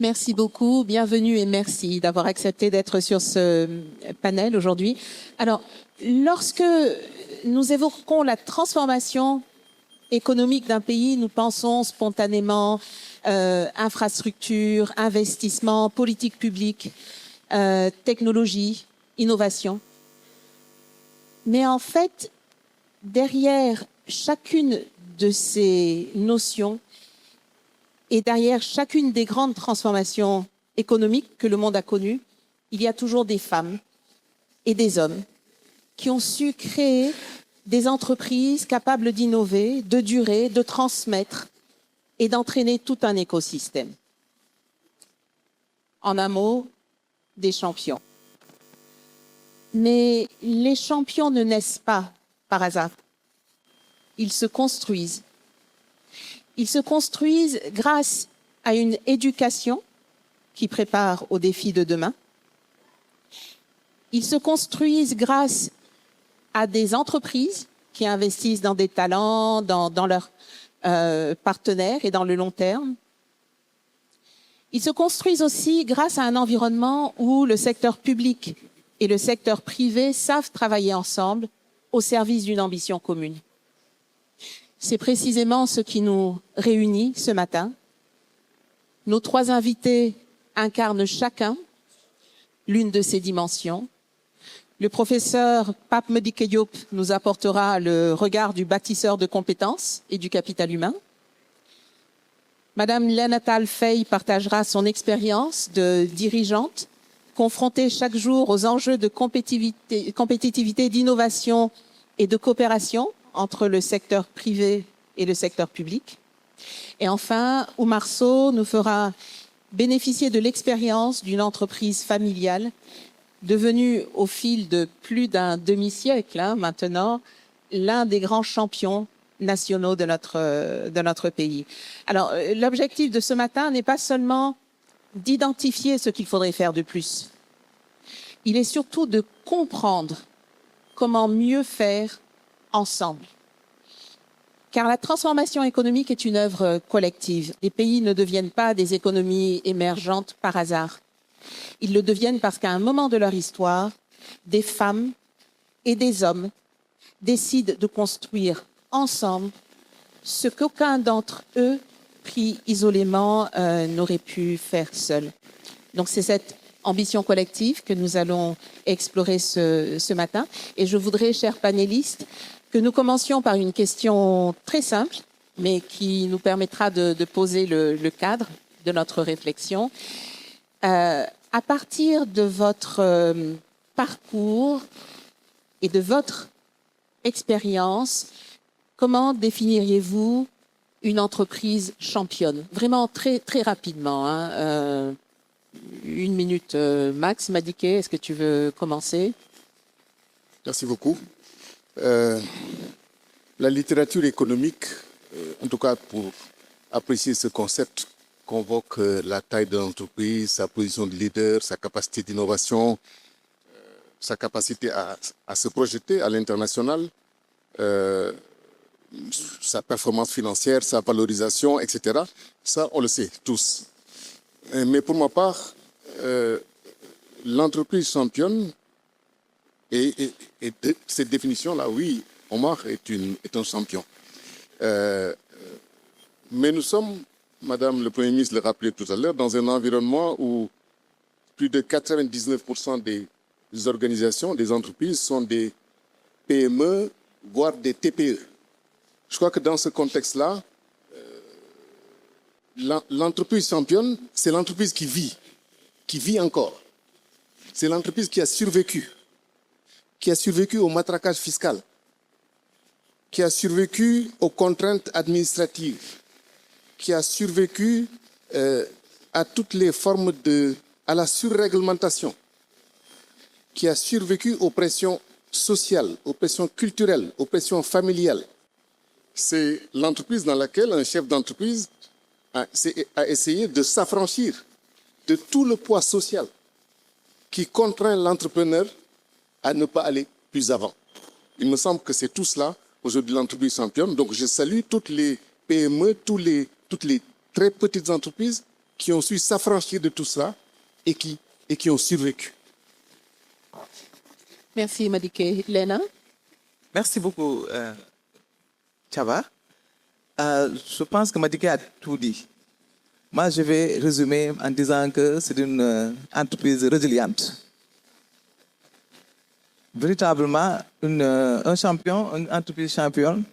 Merci beaucoup, bienvenue et merci d'avoir accepté d'être sur ce panel aujourd'hui. Alors, lorsque nous évoquons la transformation économique d'un pays, nous pensons spontanément infrastructure, investissement, politique publique, technologie, innovation. Mais en fait, derrière chacune de ces notions et derrière chacune des grandes transformations économiques que le monde a connues, il y a toujours des femmes et des hommes qui ont su créer des entreprises capables d'innover, de durer, de transmettre et d'entraîner tout un écosystème. En un mot, des champions. Mais les champions ne naissent pas par hasard. Ils se construisent. Ils se construisent grâce à une éducation qui prépare aux défis de demain. Ils se construisent grâce à des entreprises qui investissent dans des talents, dans leurs partenaires et dans le long terme. Ils se construisent aussi grâce à un environnement où le secteur public et le secteur privé savent travailler ensemble au service d'une ambition commune. C'est précisément ce qui nous réunit ce matin. Nos trois invités incarnent chacun l'une de ces dimensions. Le professeur Pape Madické Diop nous apportera le regard du bâtisseur de compétences et du capital humain. Madame Léa-Natale Fey partagera son expérience de dirigeante, confrontée chaque jour aux enjeux de compétitivité, d'innovation et de coopération entre le secteur privé et le secteur public. Et enfin, Oumar Sow nous fera bénéficier de l'expérience d'une entreprise familiale devenue au fil de plus d'un demi-siècle maintenant l'un des grands champions nationaux de notre pays. Alors, l'objectif de ce matin n'est pas seulement d'identifier ce qu'il faudrait faire de plus. Il est surtout de comprendre comment mieux faire ensemble. Car la transformation économique est une œuvre collective. Les pays ne deviennent pas des économies émergentes par hasard. Ils le deviennent parce qu'à un moment de leur histoire, des femmes et des hommes décident de construire ensemble ce qu'aucun d'entre eux, pris isolément, n'aurait pu faire seul. Donc c'est cette ambition collective que nous allons explorer ce matin. Et je voudrais, chers panélistes, que nous commencions par une question très simple, mais qui nous permettra de poser le cadre de notre réflexion. À partir de votre parcours et de votre expérience, comment définiriez-vous une entreprise championne? Vraiment très, très rapidement. Une minute max. Madické, est-ce que tu veux commencer? Merci beaucoup. La littérature économique, en tout cas pour apprécier ce concept, convoque la taille de l'entreprise, sa position de leader, sa capacité d'innovation, sa capacité à se projeter à l'international, sa performance financière, sa valorisation, etc. Ça, on le sait tous. Mais pour ma part, l'entreprise championne, et cette définition-là, oui, Omar est un champion. Mais nous sommes, Madame le Premier ministre le rappelait tout à l'heure, dans un environnement où plus de 99% des organisations, des entreprises sont des PME, voire des TPE. Je crois que dans ce contexte-là, l'entreprise championne, c'est l'entreprise qui vit encore. C'est l'entreprise qui a survécu au matraquage fiscal, qui a survécu aux contraintes administratives, qui a survécu à toutes les formes à la surréglementation, qui a survécu aux pressions sociales, aux pressions culturelles, aux pressions familiales. C'est l'entreprise dans laquelle un chef d'entreprise a essayé de s'affranchir de tout le poids social qui contraint l'entrepreneur à ne pas aller plus avant. Il me semble que c'est tout cela, aujourd'hui, l'entreprise championne. Donc, je salue toutes les PME, toutes les très petites entreprises qui ont su s'affranchir de tout ça et qui ont survécu. Merci, Madike. Lena? Merci beaucoup, Chava. Je pense que Madike a tout dit. Moi, je vais résumer en disant que c'est une entreprise résiliente. Véritablement, un champion, une entreprise championne,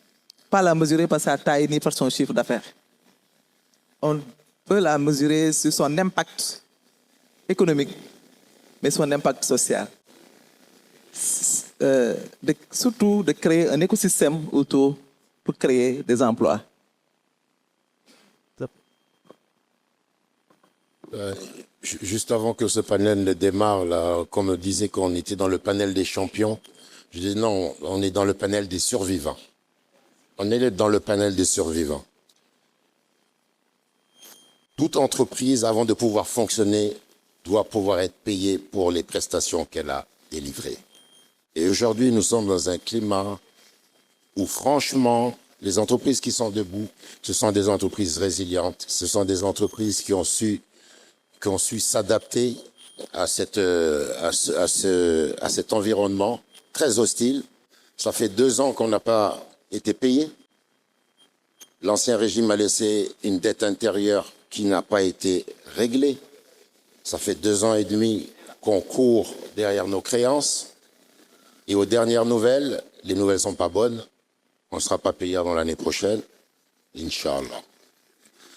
pas la mesurer par sa taille ni par son chiffre d'affaires. On peut la mesurer sur son impact économique, mais son impact social. Surtout de créer un écosystème autour pour créer des emplois. Juste avant que ce panel ne démarre, là, qu'on me disait qu'on était dans le panel des champions, je dis non, on est dans le panel des survivants. On est dans le panel des survivants. Toute entreprise, avant de pouvoir fonctionner, doit pouvoir être payée pour les prestations qu'elle a délivrées. Et aujourd'hui, nous sommes dans un climat où, franchement, les entreprises qui sont debout, ce sont des entreprises résilientes, ce sont des entreprises qui ont su s'adapter à cet environnement très hostile. Ça fait 2 ans qu'on n'a pas été payé. L'ancien régime a laissé une dette intérieure qui n'a pas été réglée. Ça fait 2 ans et demi qu'on court derrière nos créances. Et aux dernières nouvelles, les nouvelles ne sont pas bonnes. On ne sera pas payé avant l'année prochaine. Inch'Allah.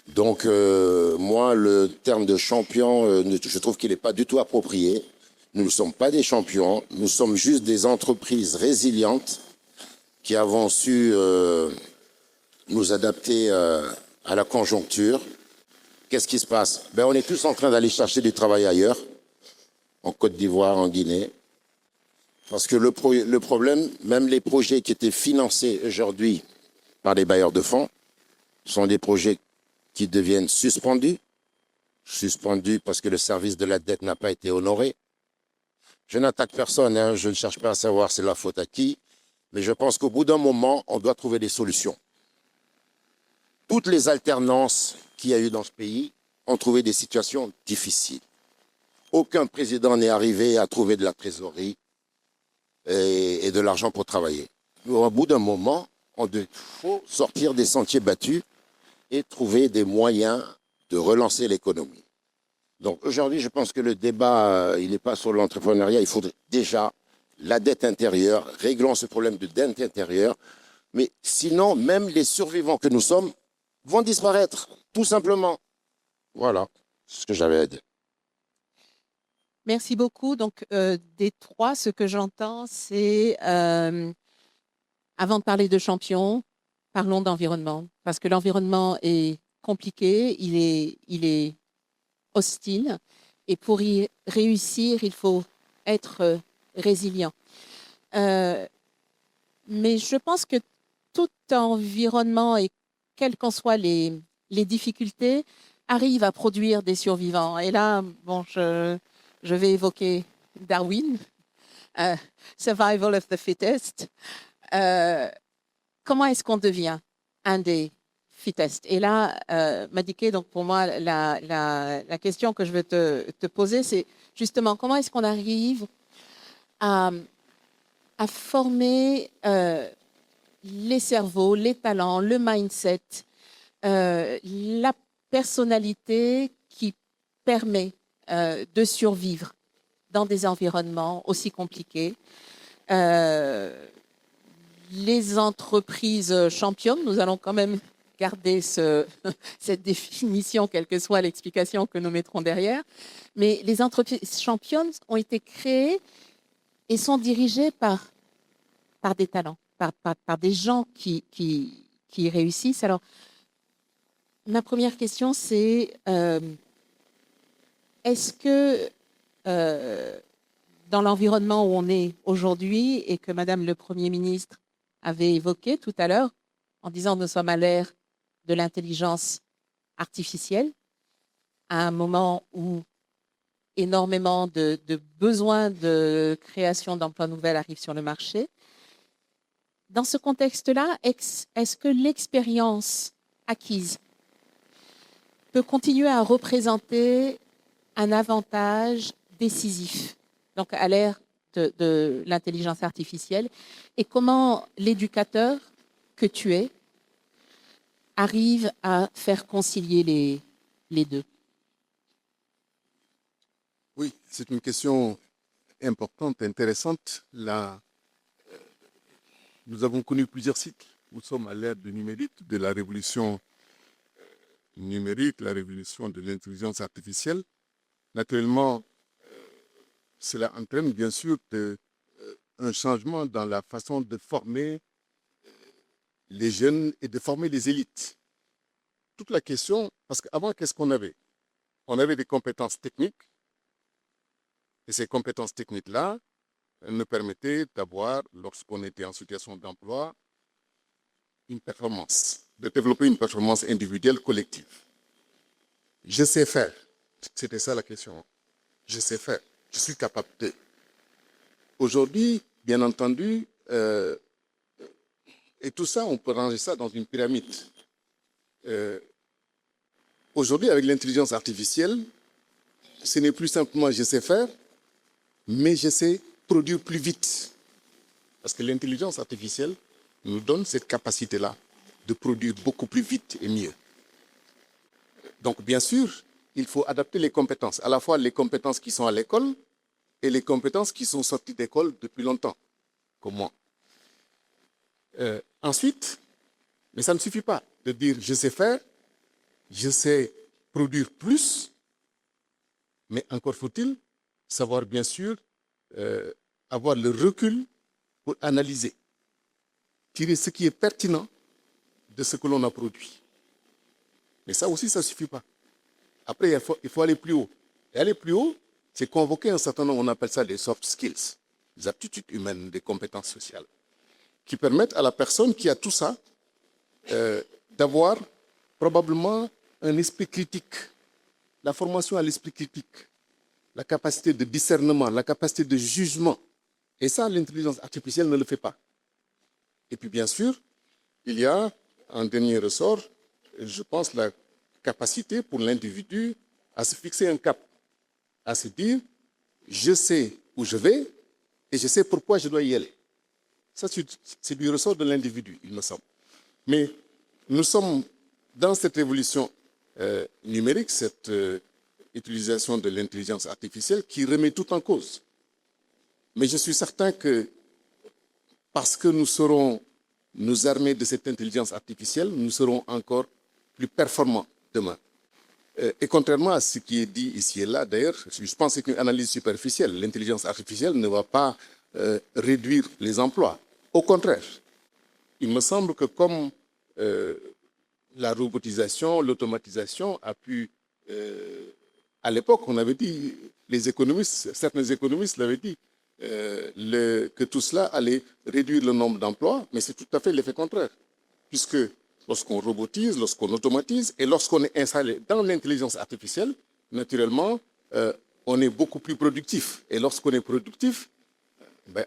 Donc, moi, le terme de champion, je trouve qu'il n'est pas du tout approprié. Nous ne sommes pas des champions. Nous sommes juste des entreprises résilientes qui avons su nous adapter à la conjoncture. Qu'est-ce qui se passe? On est tous en train d'aller chercher du travail ailleurs, en Côte d'Ivoire, en Guinée. Parce que le problème, même les projets qui étaient financés aujourd'hui par les bailleurs de fonds, sont des projets qui deviennent suspendus parce que le service de la dette n'a pas été honoré. Je n'attaque personne, hein, je ne cherche pas à savoir c'est la faute à qui, mais je pense qu'au bout d'un moment, on doit trouver des solutions. Toutes les alternances qu'il y a eu dans ce pays ont trouvé des situations difficiles. Aucun président n'est arrivé à trouver de la trésorerie et de l'argent pour travailler. Au bout d'un moment, il faut sortir des sentiers battus et trouver des moyens de relancer l'économie. Donc aujourd'hui, je pense que le débat, il n'est pas sur l'entrepreneuriat. Il faudrait déjà la dette intérieure, réglons ce problème de dette intérieure. Mais sinon, même les survivants que nous sommes vont disparaître, tout simplement. Voilà ce que j'avais à dire. Merci beaucoup. Donc, des trois, ce que j'entends, c'est, avant de parler de champions, parlons d'environnement. Parce que l'environnement est compliqué, il est hostile. Et pour y réussir, il faut être résilient. Mais je pense que tout environnement, et quelles qu'en soient les difficultés, arrive à produire des survivants. Et là, bon, je vais évoquer Darwin, Survival of the Fittest. Comment est-ce qu'on devient un des fittest? Et là, Madike, donc pour moi, la question que je veux te poser, c'est justement comment est-ce qu'on arrive à former les cerveaux, les talents, le mindset, la personnalité qui permet de survivre dans des environnements aussi compliqués. Les entreprises championnes, nous allons quand même garder cette définition, quelle que soit l'explication que nous mettrons derrière, mais les entreprises championnes ont été créées et sont dirigées par des talents, par des gens qui réussissent. Alors, ma première question, c'est est-ce que dans l'environnement où on est aujourd'hui et que Madame le Premier ministre avait évoqué tout à l'heure, en disant que nous sommes à l'ère de l'intelligence artificielle, à un moment où énormément de besoins de création d'emplois nouvelles arrivent sur le marché, dans ce contexte-là, est-ce que l'expérience acquise peut continuer à représenter un avantage décisif, donc à l'ère de l'intelligence artificielle, et comment l'éducateur que tu es arrive à faire concilier les deux. Oui, c'est une question importante, intéressante. Là, nous avons connu plusieurs cycles. Nous sommes à l'ère du numérique, de la révolution numérique, la révolution de l'intelligence artificielle. Naturellement, cela entraîne bien sûr un changement dans la façon de former les jeunes et de former les élites. Toute la question, parce qu'avant, qu'est-ce qu'on avait? On avait des compétences techniques, et ces compétences techniques-là nous permettaient d'avoir, lorsqu'on était en situation d'emploi, une performance, de développer une performance individuelle collective. Je sais faire. C'était ça la question. Je sais faire. Je suis capable de. Aujourd'hui, bien entendu, et tout ça, on peut ranger ça dans une pyramide. Aujourd'hui, avec l'intelligence artificielle, ce n'est plus simplement je sais faire, mais je sais produire plus vite. Parce que l'intelligence artificielle nous donne cette capacité-là de produire beaucoup plus vite et mieux. Donc, bien sûr, il faut adapter les compétences, à la fois les compétences qui sont à l'école et les compétences qui sont sorties d'école depuis longtemps, comme moi. Ensuite, mais ça ne suffit pas de dire je sais faire, je sais produire plus, mais encore faut-il savoir bien sûr avoir le recul pour analyser, tirer ce qui est pertinent de ce que l'on a produit. Mais ça aussi, ça ne suffit pas. Après, il faut aller plus haut. Et aller plus haut, c'est convoquer un certain nombre, on appelle ça des soft skills, des aptitudes humaines, des compétences sociales, qui permettent à la personne qui a tout ça d'avoir probablement un esprit critique, la formation à l'esprit critique, la capacité de discernement, la capacité de jugement. Et ça, l'intelligence artificielle ne le fait pas. Et puis, bien sûr, il y a un dernier ressort, je pense, la capacité pour l'individu à se fixer un cap, à se dire, je sais où je vais et je sais pourquoi je dois y aller. Ça, c'est du ressort de l'individu, il me semble. Mais nous sommes dans cette évolution numérique, cette utilisation de l'intelligence artificielle qui remet tout en cause. Mais je suis certain que parce que nous saurons nous armer de cette intelligence artificielle, nous serons encore plus performants demain. Et contrairement à ce qui est dit ici et là, d'ailleurs, je pense que c'est une analyse superficielle. L'intelligence artificielle ne va pas réduire les emplois. Au contraire, il me semble que comme la robotisation, l'automatisation a pu... à l'époque, on avait dit, les économistes, certains économistes l'avaient dit, que tout cela allait réduire le nombre d'emplois, mais c'est tout à fait l'effet contraire. Puisque lorsqu'on robotise, lorsqu'on automatise et lorsqu'on est installé dans l'intelligence artificielle, naturellement, on est beaucoup plus productif. Et lorsqu'on est productif,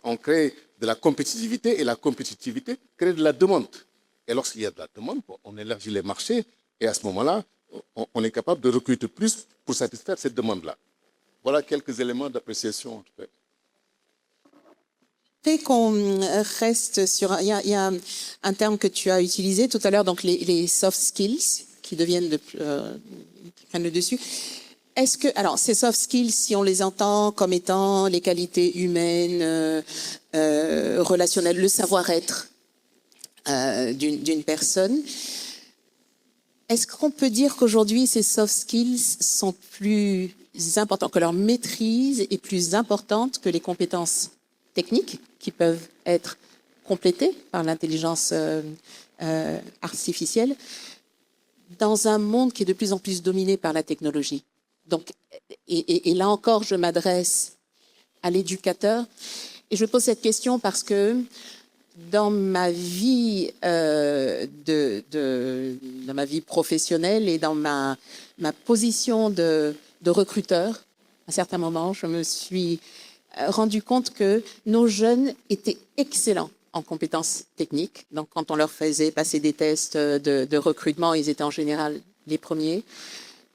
on crée de la compétitivité et la compétitivité crée de la demande. Et lorsqu'il y a de la demande, on élargit les marchés et à ce moment-là, on est capable de recruter plus pour satisfaire cette demande-là. Voilà quelques éléments d'appréciation. Qu'on reste sur... Il y a un terme que tu as utilisé tout à l'heure, donc les soft skills qui deviennent qui prennent le dessus. Est-ce que, alors, ces soft skills, si on les entend comme étant les qualités humaines, relationnelles, le savoir-être d'une personne, est-ce qu'on peut dire qu'aujourd'hui, ces soft skills sont plus importants, que leur maîtrise est plus importante que les compétences techniques qui peuvent être complétées par l'intelligence artificielle dans un monde qui est de plus en plus dominé par la technologie? Donc, et là encore, je m'adresse à l'éducateur et je pose cette question parce que dans ma vie dans ma vie professionnelle et dans ma position de recruteur, à certains moments, je me suis rendu compte que nos jeunes étaient excellents en compétences techniques. Donc, quand on leur faisait passer des tests de recrutement, ils étaient en général les premiers.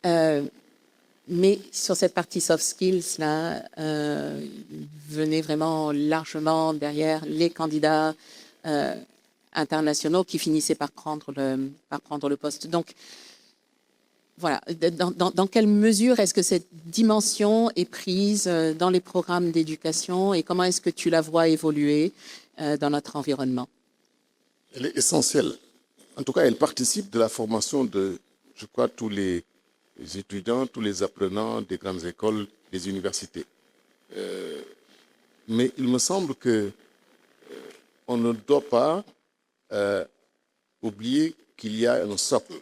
Mais sur cette partie soft skills, là, venez vraiment largement derrière les candidats internationaux qui finissaient par prendre le poste. Donc, voilà. Dans quelle mesure est-ce que cette dimension est prise dans les programmes d'éducation et comment est-ce que tu la vois évoluer dans notre environnement? Elle est essentielle. En tout cas, elle participe de la formation de, je crois, tous les étudiants, tous les apprenants des grandes écoles, des universités. Mais il me semble que on ne doit pas oublier qu'il y a un socle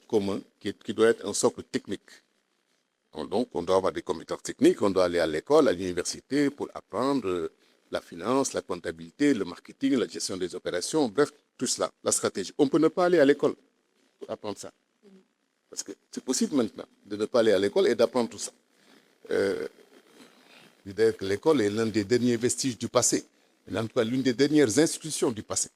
commun qui doit être un socle technique. Donc, on doit avoir des compétences techniques, on doit aller à l'école, à l'université pour apprendre la finance, la comptabilité, le marketing, la gestion des opérations, bref, tout cela, la stratégie. On peut ne pas aller à l'école pour apprendre ça. Parce que c'est possible maintenant de ne pas aller à l'école et d'apprendre tout ça. L'école est l'un des derniers vestiges du passé, en tout cas l'une des dernières institutions du passé.